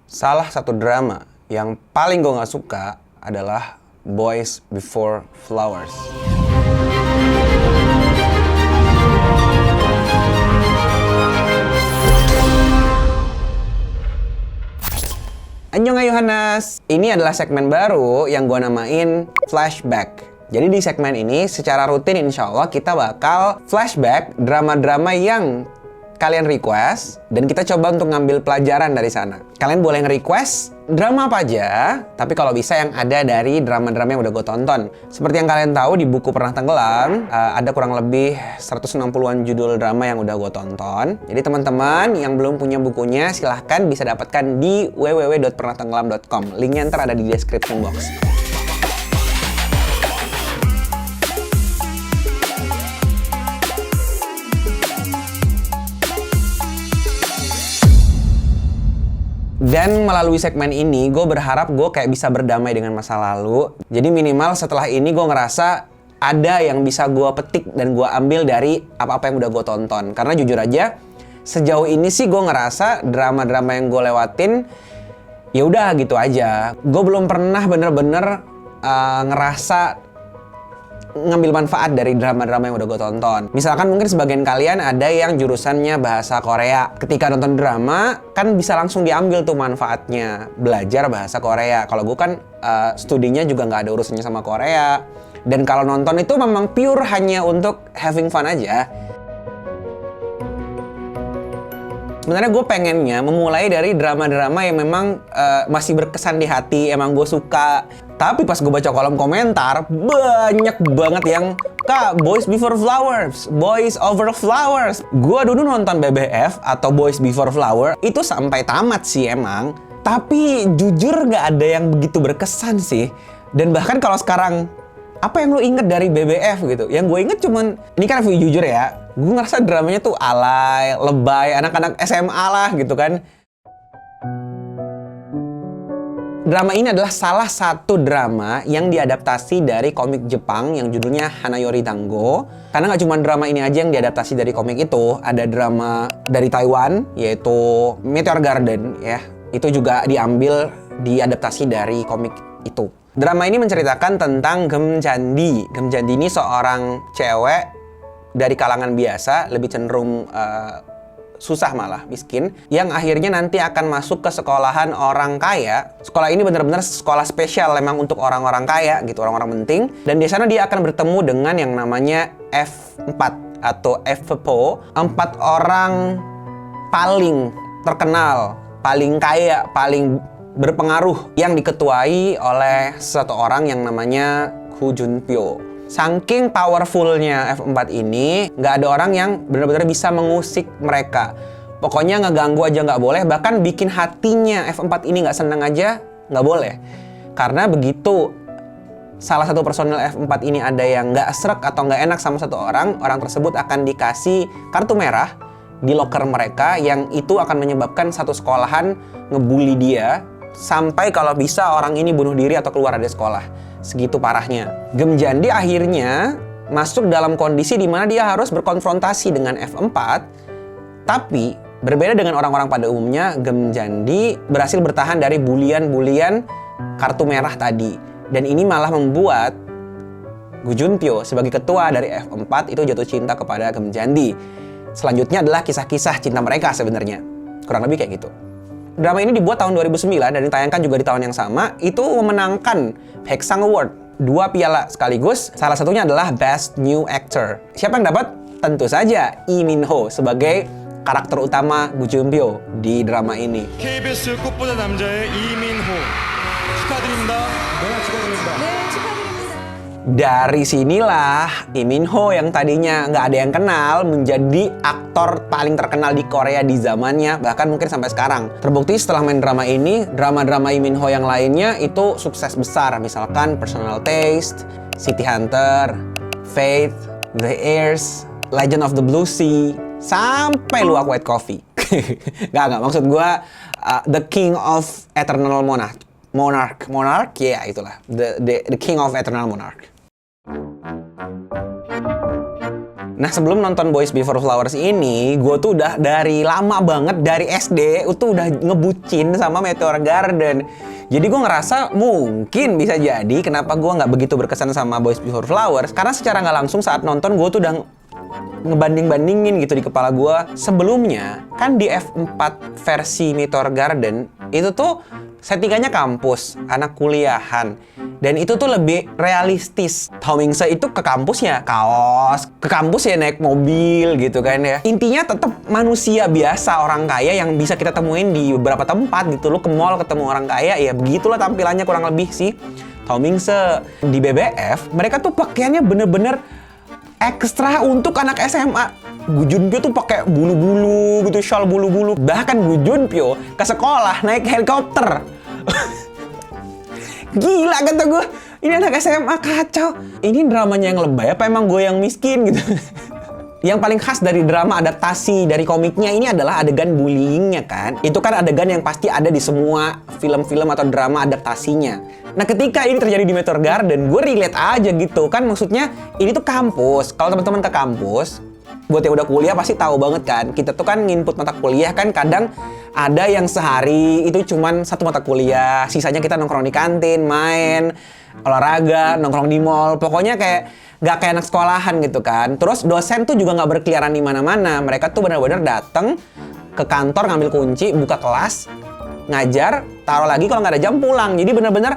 Salah satu drama yang paling gue gak suka adalah Boys Before Flowers. Annyeong Yohanas. Ini adalah segmen baru yang gue namain Flashback. Jadi di segmen ini secara rutin insya Allah kita bakal flashback drama-drama yang kalian request dan kita coba untuk ngambil pelajaran dari sana. Kalian boleh nge-request drama apa aja, tapi kalau bisa yang ada dari drama-drama yang udah gue tonton. Seperti yang kalian tahu di buku Pernah Tenggelam, ada kurang lebih 160-an judul drama yang udah gue tonton. Jadi teman-teman yang belum punya bukunya silahkan bisa dapatkan di www.pernahtenggelam.com. Linknya ntar ada di description box. Dan melalui segmen ini, gue berharap gue kayak bisa berdamai dengan masa lalu. Jadi minimal setelah ini gue ngerasa ada yang bisa gue petik dan gue ambil dari apa-apa yang udah gue tonton. Karena jujur aja, sejauh ini sih gue ngerasa drama-drama yang gue lewatin, ya udah gitu aja. Gue belum pernah bener-bener ngerasa ngambil manfaat dari drama-drama yang udah gue tonton. Misalkan mungkin sebagian kalian ada yang jurusannya bahasa Korea. Ketika nonton drama, kan bisa langsung diambil tuh manfaatnya. Belajar bahasa Korea. Kalau gue kan studinya juga nggak ada urusannya sama Korea. Dan kalau nonton itu memang pure hanya untuk having fun aja. Sebenarnya gue pengennya memulai dari drama-drama yang memang masih berkesan di hati, emang gue suka. Tapi pas gue baca kolom komentar, banyak banget yang, "Kak, Boys Before Flowers, Boys Over Flowers." Gue dulu nonton BBF atau Boys Before Flower itu sampai tamat sih emang. Tapi jujur nggak ada yang begitu berkesan sih. Dan bahkan kalau sekarang, apa yang lo inget dari BBF gitu? Yang gue inget cuman, ini kan review jujur ya, gue ngerasa dramanya tuh alay, lebay, anak-anak SMA lah gitu kan. Drama ini adalah salah satu drama yang diadaptasi dari komik Jepang yang judulnya Hanayori Dango. Karena nggak cuma drama ini aja yang diadaptasi dari komik itu, ada drama dari Taiwan yaitu Meteor Garden ya. Itu juga diadaptasi dari komik itu. Drama ini menceritakan tentang Gem Jandi. Gem Jandi ini seorang cewek dari kalangan biasa, lebih cenderung susah malah, miskin, yang akhirnya nanti akan masuk ke sekolahan orang kaya. Sekolah ini benar-benar sekolah spesial memang untuk orang-orang kaya gitu, orang-orang penting. Dan di sana dia akan bertemu dengan yang namanya F4 atau FPO, 4 orang paling terkenal, paling kaya, paling berpengaruh yang diketuai oleh satu orang yang namanya Hu Junpyo. Saking powerfulnya F4 ini, nggak ada orang yang benar-benar bisa mengusik mereka. Pokoknya ngeganggu aja nggak boleh, bahkan bikin hatinya F4 ini nggak senang aja nggak boleh. Karena begitu salah satu personel F4 ini ada yang nggak srek atau nggak enak sama satu orang, orang tersebut akan dikasih kartu merah di loker mereka, yang itu akan menyebabkan satu sekolahan ngebully dia, sampai kalau bisa orang ini bunuh diri atau keluar dari sekolah. Segitu parahnya. Gem Jandi akhirnya masuk dalam kondisi di mana dia harus berkonfrontasi dengan F4. Tapi berbeda dengan orang-orang pada umumnya, Gem Jandi berhasil bertahan dari bulian-bulian kartu merah tadi. Dan ini malah membuat Gu Junpyo sebagai ketua dari F4 itu jatuh cinta kepada Gem Jandi. Selanjutnya adalah kisah-kisah cinta mereka sebenarnya. Kurang lebih kayak gitu. Drama ini dibuat tahun 2009 dan ditayangkan juga di tahun yang sama. Itu memenangkan Haeksang Award, 2 piala sekaligus. Salah satunya adalah Best New Actor. Siapa yang dapat? Tentu saja Lee Min Ho sebagai karakter utama Gu Junpyo di drama ini. KBS 꽃보다 남자의 이민호 축하드립니다. 네, 축하드립니다. Dari sinilah Lee Min Ho yang tadinya nggak ada yang kenal menjadi aktor paling terkenal di Korea di zamannya, bahkan mungkin sampai sekarang. Terbukti setelah main drama ini, drama-drama Lee Min Ho yang lainnya itu sukses besar. Misalkan Personal Taste, City Hunter, Faith, The Heirs, Legend of the Blue Sea, sampai Luwak White Coffee. Nggak, maksud gue The King of Eternal Monarch, ya itulah. The King of Eternal Monarch. Nah, sebelum nonton Boys Before Flowers ini, gue tuh udah dari lama banget, dari SD, itu udah ngebucin sama Meteor Garden. Jadi gue ngerasa mungkin bisa jadi kenapa gue nggak begitu berkesan sama Boys Before Flowers, karena secara nggak langsung saat nonton gue tuh udah ngebanding-bandingin gitu di kepala gue. Sebelumnya, kan di F4 versi Meteor Garden, itu tuh settingannya kampus, anak kuliahan. Dan itu tuh lebih realistis. Tomingse itu ke kampusnya kaos, ke kampus ya naik mobil gitu kan ya. Intinya tetap manusia biasa, orang kaya yang bisa kita temuin di beberapa tempat gitu. Lu ke mall ketemu orang kaya, ya begitulah tampilannya kurang lebih sih Tomingse. Di BBF, mereka tuh pakaiannya bener-bener ekstra untuk anak SMA. Gu Junpyo tuh pakai bulu-bulu gitu, shawl bulu-bulu. Bahkan Gu Junpyo ke sekolah naik helikopter. Gila kata gue, ini anak SMA kacau. Ini dramanya yang lebay apa emang gue yang miskin gitu. Yang paling khas dari drama adaptasi dari komiknya ini adalah adegan bullyingnya kan. Itu kan adegan yang pasti ada di semua film-film atau drama adaptasinya. Nah, ketika ini terjadi di Meteor Garden, gue relate aja gitu kan. Maksudnya ini tuh kampus. Kalau teman-teman ke kampus, buat yang udah kuliah pasti tahu banget kan. Kita tuh kan nginput mata kuliah kan kadang ada yang sehari itu cuman satu mata kuliah, sisanya kita nongkrong di kantin, main, olahraga, nongkrong di mall. Pokoknya nggak kayak anak sekolahan gitu kan. Terus dosen tuh juga nggak berkeliaran di mana-mana. Mereka tuh benar-benar datang ke kantor ngambil kunci, buka kelas, ngajar, taruh lagi kalau nggak ada jam pulang. Jadi benar-benar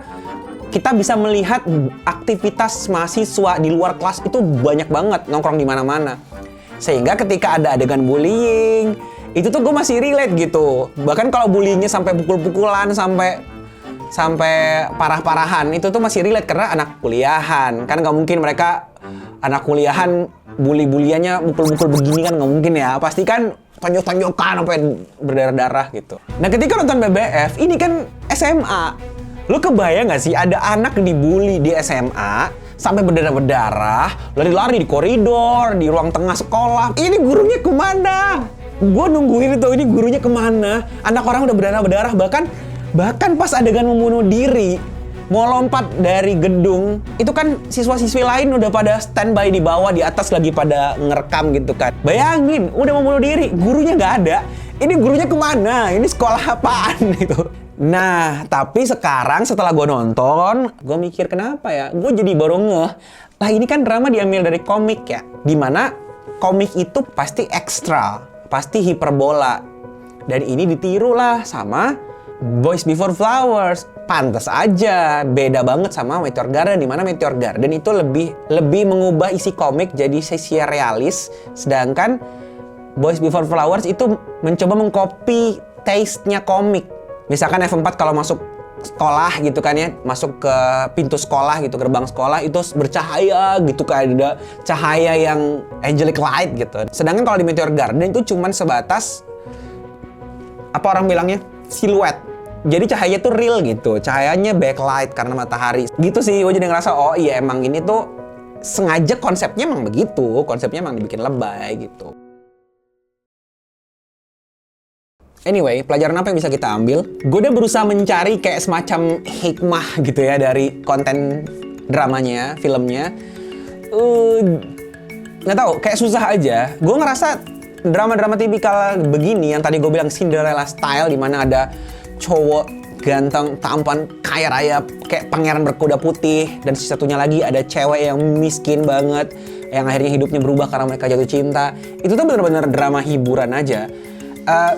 kita bisa melihat aktivitas mahasiswa di luar kelas itu banyak banget nongkrong di mana-mana. Sehingga ketika ada adegan bullying, itu tuh gue masih relate gitu. Bahkan kalau bullyingnya sampai pukul-pukulan, sampai parah-parahan, itu tuh masih relate karena anak kuliahan. Kan nggak mungkin mereka anak kuliahan bully-buliannya mukul-mukul begini kan nggak mungkin ya. Pasti kan tonjok-tonjokan sampai berdarah-darah gitu. Nah, ketika nonton BBF, ini kan SMA. Lu kebayang nggak sih ada anak dibully di SMA sampai berdarah-berdarah, lari-lari di koridor, di ruang tengah sekolah. Ini gurunya kemana? Gue nungguin itu, ini gurunya kemana? Anak orang udah berdarah-berdarah, bahkan pas adegan membunuh diri, mau lompat dari gedung, itu kan siswa-siswi lain udah pada standby di bawah, di atas lagi pada ngerekam gitu kan. Bayangin, udah mau bunuh diri, gurunya nggak ada. Ini gurunya kemana? Ini sekolah apaan gitu? Nah, tapi sekarang setelah gue nonton, gue mikir kenapa ya? Gue jadi baru ngeh. Lah ini kan drama diambil dari komik ya, dimana komik itu pasti ekstra, pasti hiperbola. Dan ini ditiru lah sama Boys Before Flowers. Pantes aja, beda banget sama Meteor Garden, dimana Meteor Garden itu lebih mengubah isi komik jadi sisi realis, sedangkan Boys Before Flowers itu mencoba mengcopy taste-nya komik. Misalkan F4 kalau masuk sekolah gitu kan ya, masuk ke pintu sekolah gitu, gerbang sekolah itu bercahaya gitu, kayak ada cahaya yang angelic light gitu. Sedangkan kalau di Meteor Garden itu cuman sebatas apa orang bilangnya siluet. Jadi cahaya tuh real gitu, cahayanya backlight karena matahari. Gitu sih, gue jadi ngerasa oh iya emang ini tuh sengaja konsepnya emang begitu, konsepnya emang dibikin lebay gitu. Anyway, pelajaran apa yang bisa kita ambil? Gue udah berusaha mencari kayak semacam hikmah gitu ya dari konten dramanya, filmnya. Nggak tahu, kayak susah aja. Gue ngerasa drama-drama tipikal begini yang tadi gue bilang Cinderella style, di mana ada cowok ganteng, tampan, kaya raya, kayak pangeran berkuda putih, dan satunya lagi ada cewek yang miskin banget, yang akhirnya hidupnya berubah karena mereka jatuh cinta. Itu tuh bener-bener drama hiburan aja.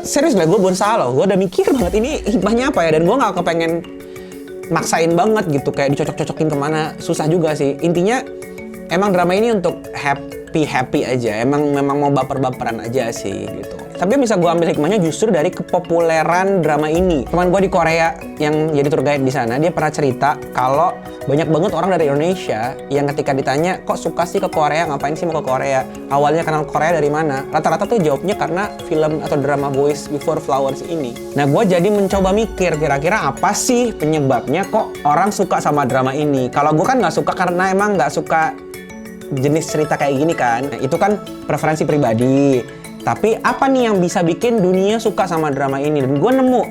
Serius lah, gue berusaha loh, gue udah mikir banget ini hikmahnya apa ya, dan gue gak kepengen maksain banget gitu, kayak dicocok-cocokin kemana, susah juga sih. Intinya, emang drama ini untuk happy aja, memang mau baper-baperan aja sih gitu. Tapi yang bisa gue ambil hikmahnya justru dari kepopuleran drama ini. Teman gue di Korea yang jadi tour guide di sana, dia pernah cerita kalau banyak banget orang dari Indonesia yang ketika ditanya, kok suka sih ke Korea, ngapain sih mau ke Korea? Awalnya kenal Korea dari mana? Rata-rata tuh jawabnya karena film atau drama Boys Before Flowers ini. Nah, gue jadi mencoba mikir, kira-kira apa sih penyebabnya kok orang suka sama drama ini? Kalau gue kan nggak suka karena emang nggak suka jenis cerita kayak gini kan. Nah, itu kan preferensi pribadi. Tapi apa nih yang bisa bikin dunia suka sama drama ini? Dan gue nemu,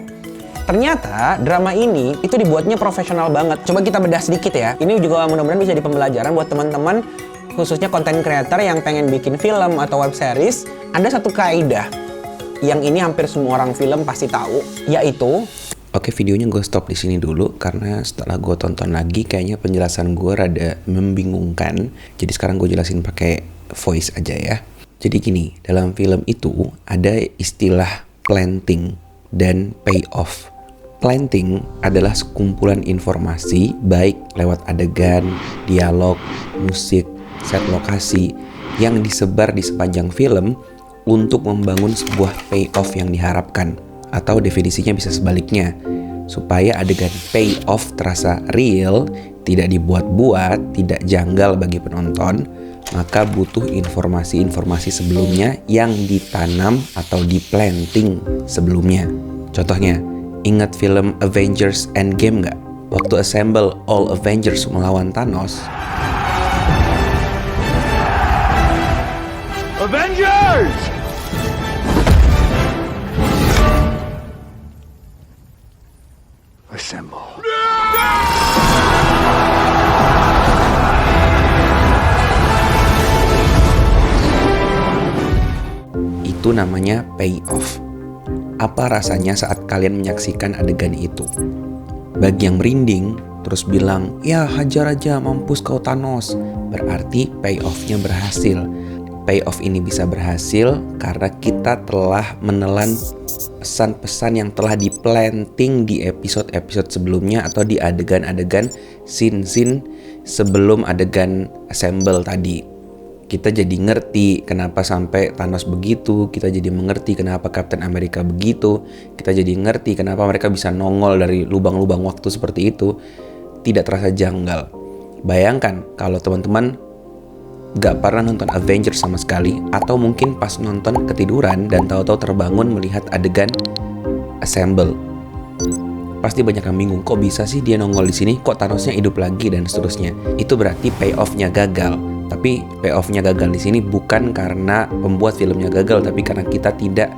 ternyata drama ini itu dibuatnya profesional banget. Coba kita bedah sedikit ya. Ini juga mudah-mudahan bisa jadi pembelajaran buat teman-teman khususnya konten creator yang pengen bikin film atau web series, ada satu kaidah yang ini hampir semua orang film pasti tahu, yaitu Oke, videonya gue stop di sini dulu karena setelah gue tonton lagi kayaknya penjelasan gue rada membingungkan. Jadi sekarang gue jelasin pakai voice aja ya. Jadi gini, dalam film itu ada istilah planting dan payoff. Planting adalah sekumpulan informasi baik lewat adegan, dialog, musik, set lokasi yang disebar di sepanjang film untuk membangun sebuah payoff yang diharapkan. Atau definisinya bisa sebaliknya, supaya adegan payoff terasa real, tidak dibuat-buat, tidak janggal bagi penonton, maka butuh informasi-informasi sebelumnya yang ditanam atau diplanting sebelumnya. Contohnya, ingat film Avengers Endgame nggak? Waktu assemble all Avengers melawan Thanos, Avengers! Assemble. itu namanya payoff. Apa rasanya saat kalian menyaksikan adegan itu? Bagi yang merinding, terus bilang, ya hajar aja, mampus kau Thanos. Berarti payoff-nya berhasil. Payoff ini bisa berhasil karena kita telah menelan pesan-pesan yang telah diplanting di episode-episode sebelumnya atau di adegan-adegan scene-scene sebelum adegan assemble tadi. Kita jadi ngerti kenapa sampai Thanos begitu, kita jadi mengerti kenapa Captain America begitu, kita jadi ngerti kenapa mereka bisa nongol dari lubang-lubang waktu seperti itu. Tidak terasa janggal. Bayangkan kalau teman-teman gak pernah nonton Avengers sama sekali, atau mungkin pas nonton ketiduran dan tahu-tahu terbangun melihat adegan assemble. Pasti banyak yang bingung, kok bisa sih dia nongol di sini, kok Thanosnya hidup lagi dan seterusnya. Itu berarti payoff-nya gagal. Tapi payoff-nya gagal di sini bukan karena pembuat filmnya gagal, tapi karena kita tidak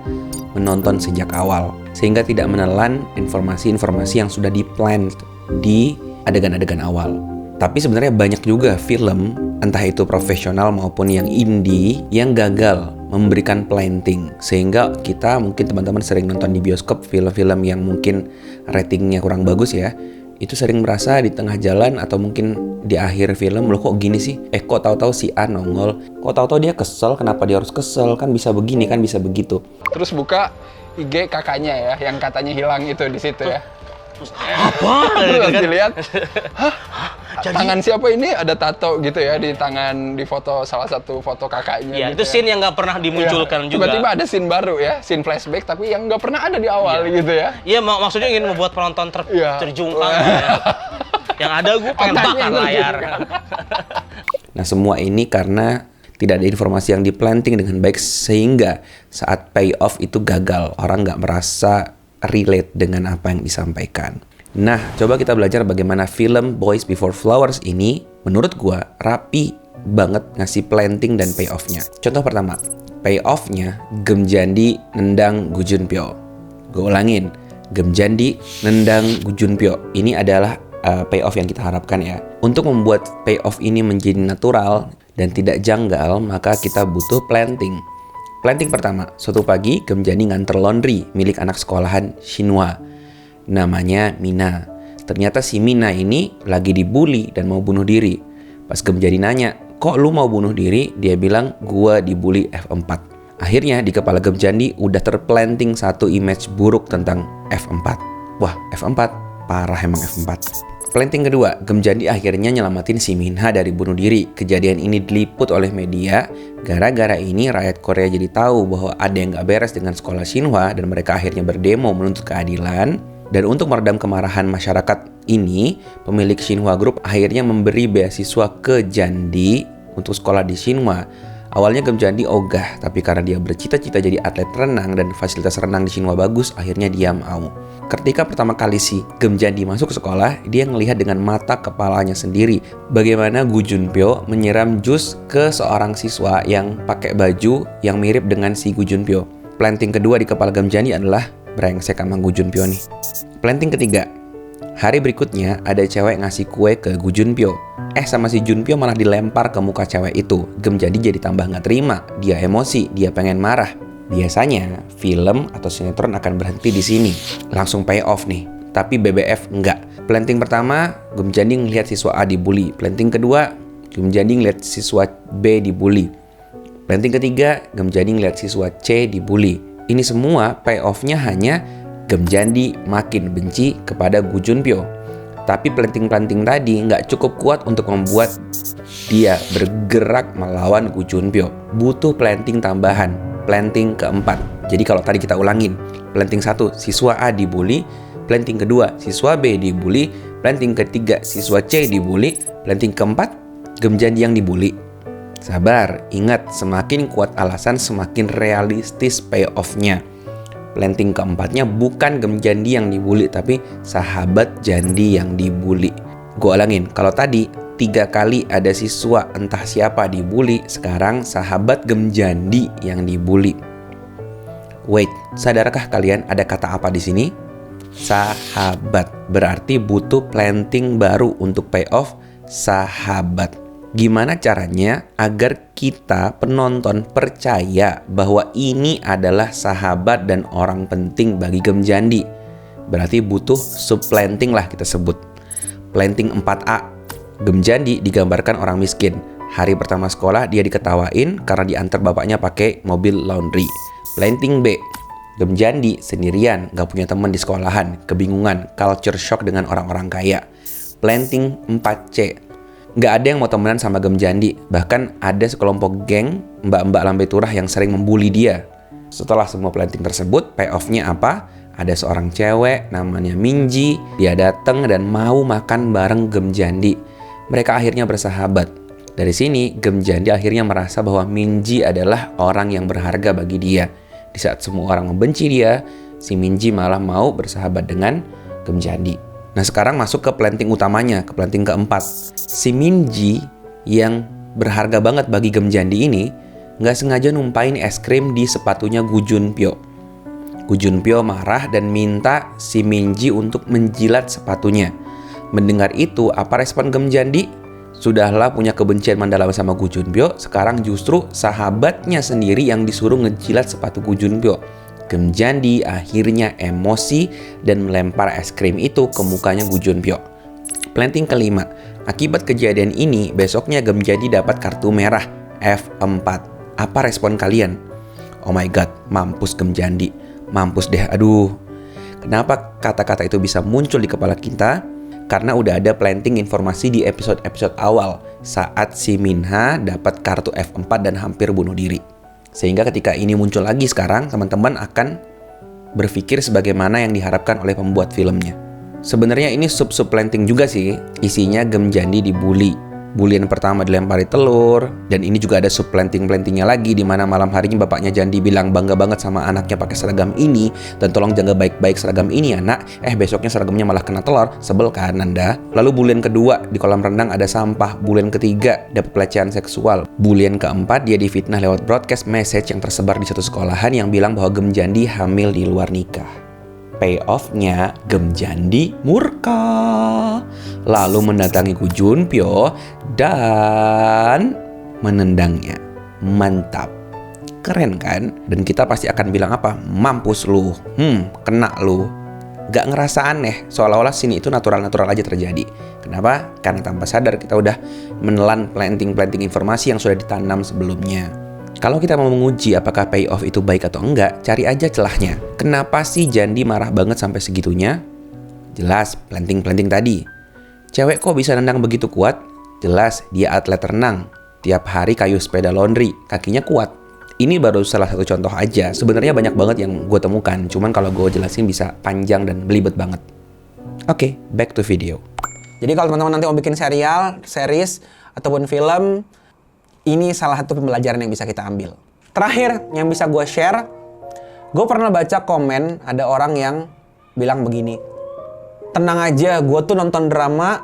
menonton sejak awal, sehingga tidak menelan informasi-informasi yang sudah di-plan di adegan-adegan awal. Tapi sebenarnya banyak juga film, entah itu profesional maupun yang indie, yang gagal memberikan planting. Sehingga kita, mungkin teman-teman sering nonton di bioskop film-film yang mungkin ratingnya kurang bagus ya, itu sering merasa di tengah jalan atau mungkin di akhir film, loh kok gini sih? Kok tahu-tahu si A nongol, kok tahu-tahu dia kesel, kenapa dia harus kesel? Kan bisa begini, kan bisa begitu. Terus buka IG kakaknya ya, yang katanya hilang itu di situ ya. Apa? Terus dilihat, hah? Tangan siapa ini? Ada tato gitu ya di tangan, di foto, salah satu foto kakaknya. Iya, gitu itu scene yang nggak pernah dimunculkan juga. Tiba-tiba ada scene baru ya, scene flashback tapi yang nggak pernah ada di awal gitu ya. Iya, maksudnya ingin membuat penonton terjungkang. Ya. Yang ada gue pengen bakar layar. Nah, semua ini karena tidak ada informasi yang diplanting dengan baik, sehingga saat payoff itu gagal. Orang nggak merasa relate dengan apa yang disampaikan. Nah, coba kita belajar bagaimana film Boys Before Flowers ini menurut gua rapi banget ngasih planting dan payoff-nya. Contoh pertama, payoff-nya Gemjandi nendang Gu Junpyo. Gue ulangin, Gemjandi nendang Gu Junpyo. Ini adalah payoff yang kita harapkan ya. Untuk membuat payoff ini menjadi natural dan tidak janggal, maka kita butuh planting. Planting pertama, suatu pagi Gemjandi nganter laundry milik anak sekolahan Shinhwa. Namanya Mina. Ternyata si Mina ini lagi dibully dan mau bunuh diri. Pas Gemjandi nanya, kok lu mau bunuh diri? Dia bilang, gua dibully F4. Akhirnya di kepala Gemjandi udah terplanting satu image buruk tentang F4. Wah, F4, parah emang F4. Planting kedua, Gemjandi akhirnya nyelamatin si Minha dari bunuh diri. Kejadian ini diliput oleh media. Gara-gara ini rakyat Korea jadi tahu bahwa ada yang gak beres dengan sekolah Shinhwa dan mereka akhirnya berdemo menuntut keadilan. Dan untuk meredam kemarahan masyarakat ini, pemilik Shinhwa Group akhirnya memberi beasiswa ke Jandi untuk sekolah di Shinhwa. Awalnya Gemjandi ogah, tapi karena dia bercita-cita jadi atlet renang dan fasilitas renang di Shinhwa bagus, akhirnya dia mau. Ketika pertama kali si Gemjandi masuk ke sekolah, dia ngelihat dengan mata kepalanya sendiri bagaimana Gu Junpyo menyiram jus ke seorang siswa yang pakai baju yang mirip dengan si Gu Junpyo. Planting kedua di kepala Gemjandi adalah brengsek sama Gu Junpyo nih. Planting ketiga, Hari berikutnya ada cewek ngasih kue ke Gu Junpyo. Sama si Junpyo malah dilempar ke muka cewek itu. Gemjandi jadi tambah nggak terima, dia emosi, dia pengen marah. Biasanya film atau sinetron akan berhenti di sini, langsung pay off nih. Tapi BBF enggak. Planting pertama, Gemjandi ngelihat siswa A dibully. Planting kedua, Gemjandi ngelihat siswa B dibully. Planting ketiga, Gemjandi ngelihat siswa C dibully. Ini semua pay off-nya hanya Gemjandi makin benci kepada Gu Junpyo. Tapi planting-planting tadi nggak cukup kuat untuk membuat dia bergerak melawan Gu Junpyo. Butuh planting tambahan, planting keempat. Jadi kalau tadi kita ulangin, planting 1, siswa A dibully. Planting kedua, siswa B dibully. Planting ketiga, siswa C dibully. Planting keempat, Gemjandi yang dibully. Sabar, ingat, semakin kuat alasan semakin realistis payoff-nya. Planting keempatnya bukan Gemjandi yang dibully, tapi sahabat Jandi yang dibully. Gue ulangin, kalau tadi 3 kali ada siswa entah siapa dibully, sekarang sahabat Gemjandi yang dibully. Wait, sadarkah kalian ada kata apa di sini? Sahabat. Berarti butuh planting baru untuk payoff sahabat. Gimana caranya agar kita penonton percaya bahwa ini adalah sahabat dan orang penting bagi Gemjandi? Berarti butuh subplanting lah kita sebut. Planting 4A. Gemjandi digambarkan orang miskin. Hari pertama sekolah dia diketawain karena diantar bapaknya pakai mobil laundry. Planting B. Gemjandi sendirian, gak punya teman di sekolahan, kebingungan, culture shock dengan orang-orang kaya. Planting 4C. Gak ada yang mau temenan sama Gemjandi, bahkan ada sekelompok geng mbak-mbak lambe turah yang sering membuli dia. Setelah semua planting tersebut, payoff-nya apa? Ada seorang cewek namanya Minji, dia datang dan mau makan bareng Gemjandi. Mereka akhirnya bersahabat. Dari sini, Gemjandi akhirnya merasa bahwa Minji adalah orang yang berharga bagi dia. Di saat semua orang membenci dia, si Minji malah mau bersahabat dengan Gemjandi. Nah sekarang masuk ke planting utamanya, ke planting keempat. Si Minji yang berharga banget bagi Gemjandi ini nggak sengaja numpain es krim di sepatunya Gu Junpyo. Gu Junpyo marah dan minta si Minji untuk menjilat sepatunya. Mendengar itu, apa respon Gemjandi? Sudahlah punya kebencian mendalam sama Gu Junpyo, sekarang justru sahabatnya sendiri yang disuruh ngejilat sepatu Gu Junpyo. Gemjandi akhirnya emosi dan melempar es krim itu ke mukanya Gu Junpyo. Planting kelima, akibat kejadian ini besoknya Gemjandi dapat kartu merah F4. Apa respon kalian? Oh my god, mampus Gemjandi, mampus deh, aduh. Kenapa kata-kata itu bisa muncul di kepala kita? Karena udah ada planting informasi di episode-episode awal saat si Minha dapat kartu F4 dan hampir bunuh diri. Sehingga ketika ini muncul lagi sekarang, teman-teman akan berpikir sebagaimana yang diharapkan oleh pembuat filmnya. Sebenarnya ini sub-sub planting juga sih. Isinya Gemjandi dibully. Bulian pertama dilempari telur, dan ini juga ada sub planting-plantingnya lagi di mana malam harinya bapaknya Jandi bilang bangga banget sama anaknya pakai seragam ini dan tolong jaga baik-baik seragam ini ya nak. Besoknya seragamnya malah kena telur, sebel kan Anda? Lalu bulian kedua di kolam renang ada sampah, bulian ketiga dapat pelecehan seksual, bulian keempat dia difitnah lewat broadcast message yang tersebar di satu sekolahan yang bilang bahwa Gemjandi hamil di luar nikah. Payoff-nya Gemjandi murka, lalu mendatangi Gu Junpyo dan menendangnya. Mantap, keren kan? Dan kita pasti akan bilang apa? Mampus lu, kena lu. Gak ngerasa aneh, seolah-olah sini itu natural-natural aja terjadi. Kenapa? Karena tanpa sadar kita udah menelan planting-planting informasi yang sudah ditanam sebelumnya. Kalau kita mau menguji apakah payoff itu baik atau enggak, cari aja celahnya. Kenapa sih Jandi marah banget sampai segitunya? Jelas, planting-planting tadi. Cewek kok bisa nendang begitu kuat? Jelas, dia atlet renang. Tiap hari kayu sepeda laundry, kakinya kuat. Ini baru salah satu contoh aja. Sebenarnya banyak banget yang gue temukan. Cuman kalau gue jelasin bisa panjang dan belibet banget. Oke, back to video. Jadi kalau teman-teman nanti mau bikin serial, series, ataupun film, ini salah satu pembelajaran yang bisa kita ambil. Terakhir yang bisa gue share, gue pernah baca komen ada orang yang bilang begini, tenang aja, gue tuh nonton drama,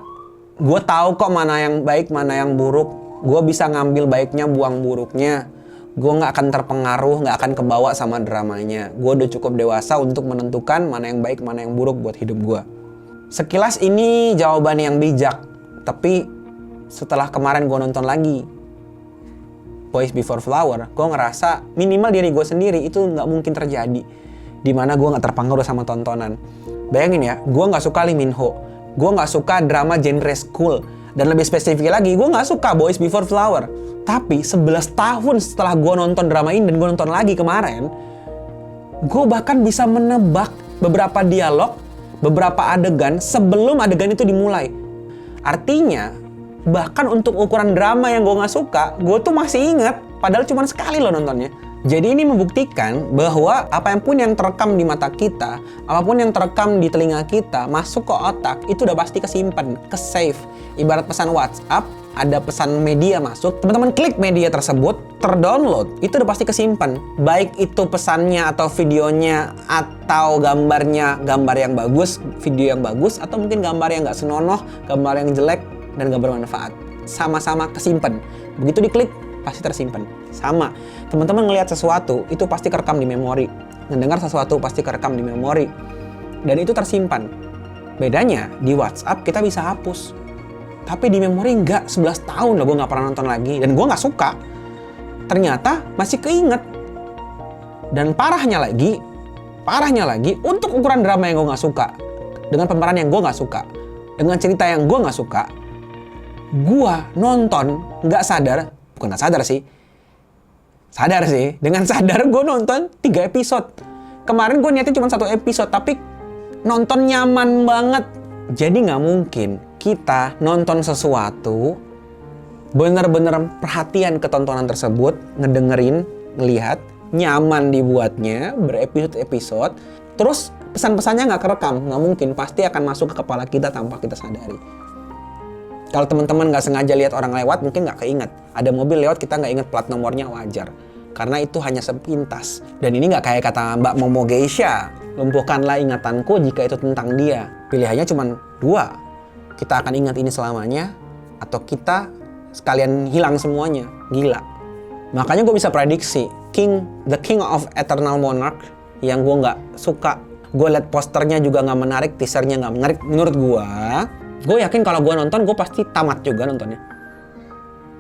gue tahu kok mana yang baik, mana yang buruk, gue bisa ngambil baiknya, buang buruknya, gue nggak akan terpengaruh, nggak akan kebawa sama dramanya, gue udah cukup dewasa untuk menentukan mana yang baik, mana yang buruk buat hidup gue. Sekilas ini jawaban yang bijak, tapi setelah kemarin gue nonton lagi Boys Before Flower, gue ngerasa minimal diri gue sendiri itu nggak mungkin terjadi. Dimana gue nggak terpengaruh sama tontonan. Bayangin ya, gue nggak suka Lee Min Ho, gue nggak suka drama genre school, dan lebih spesifik lagi, gue nggak suka Boys Before Flower. Tapi 11 tahun setelah gue nonton drama ini dan gue nonton lagi kemarin, gue bahkan bisa menebak beberapa dialog, beberapa adegan sebelum adegan itu dimulai. Artinya, bahkan untuk ukuran drama yang gue nggak suka, gue tuh masih inget, padahal cuma sekali loh nontonnya. Jadi ini membuktikan bahwa apapun yang terekam di mata kita, apapun yang terekam di telinga kita, masuk ke otak, itu udah pasti kesimpan, ke-save. Ibarat pesan WhatsApp, ada pesan media masuk, teman-teman klik media tersebut, terdownload, itu udah pasti kesimpan. Baik itu pesannya atau videonya, atau gambarnya, gambar yang bagus, video yang bagus, atau mungkin gambar yang nggak senonoh, gambar yang jelek, dan nggak bermanfaat. Sama-sama kesimpan. Begitu diklik, pasti tersimpan. Sama, teman-teman ngelihat sesuatu, itu pasti kerekam di memori. Ngedengar sesuatu, pasti kerekam di memori. Dan itu tersimpan. Bedanya, di WhatsApp kita bisa hapus. Tapi di memori nggak, 11 tahun loh gue nggak pernah nonton lagi. Dan gue nggak suka. Ternyata masih keinget. Dan parahnya lagi, untuk ukuran drama yang gue nggak suka, dengan pemeran yang gue nggak suka, dengan cerita yang gue nggak suka, gue nonton nggak sadar, bukan nggak sadar sih, dengan sadar gue nonton 3 episode. Kemarin gue niatnya cuma 1 episode, tapi nonton nyaman banget. Jadi nggak mungkin kita nonton sesuatu, bener-bener perhatian ke tontonan tersebut, ngedengerin, ngelihat, nyaman dibuatnya, berepisode-episode, terus pesan-pesannya nggak kerekam, nggak mungkin, pasti akan masuk ke kepala kita tanpa kita sadari. Kalau teman-teman nggak sengaja lihat orang lewat, mungkin nggak keinget. Ada mobil lewat, kita nggak inget plat nomornya, wajar. Karena itu hanya sepintas. Dan ini nggak kayak kata Mbak Momo Geisha, lumpuhkanlah ingatanku jika itu tentang dia. Pilihannya cuma 2. Kita akan ingat ini selamanya, atau kita sekalian hilang semuanya. Gila. Makanya gue bisa prediksi, The King of Eternal Monarch, yang gue nggak suka. Gue liat posternya juga nggak menarik, teasernya nggak menarik. Menurut gue yakin kalau gue nonton, gue pasti tamat juga nontonnya.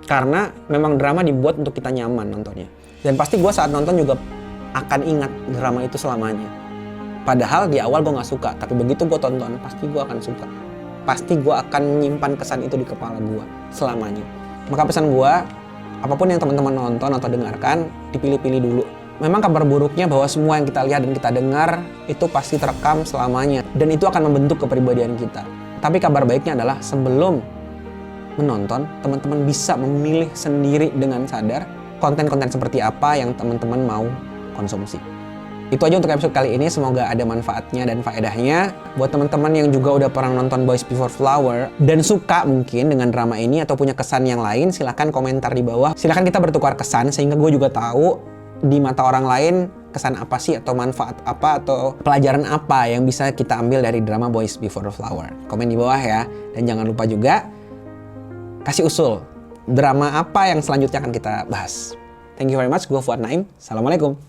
Karena memang drama dibuat untuk kita nyaman nontonnya. Dan pasti gue saat nonton juga akan ingat drama itu selamanya. Padahal di awal gue nggak suka, tapi begitu gue tonton, pasti gue akan suka. Pasti gue akan menyimpan kesan itu di kepala gue selamanya. Maka pesan gue, apapun yang teman-teman nonton atau dengarkan, dipilih-pilih dulu. Memang kabar buruknya bahwa semua yang kita lihat dan kita dengar itu pasti terekam selamanya. Dan itu akan membentuk kepribadian kita. Tapi kabar baiknya adalah sebelum menonton, teman-teman bisa memilih sendiri dengan sadar konten-konten seperti apa yang teman-teman mau konsumsi. Itu aja untuk episode kali ini, semoga ada manfaatnya dan faedahnya. Buat teman-teman yang juga udah pernah nonton Boys Before Flower dan suka mungkin dengan drama ini atau punya kesan yang lain, silahkan komentar di bawah. Silahkan kita bertukar kesan sehingga gue juga tahu di mata orang lain kesan apa sih, atau manfaat apa, atau pelajaran apa yang bisa kita ambil dari drama Boys Before Flower. Komen di bawah ya. Dan jangan lupa juga kasih usul drama apa yang selanjutnya akan kita bahas. Thank you very much. Gue Fuad Naim. Assalamualaikum.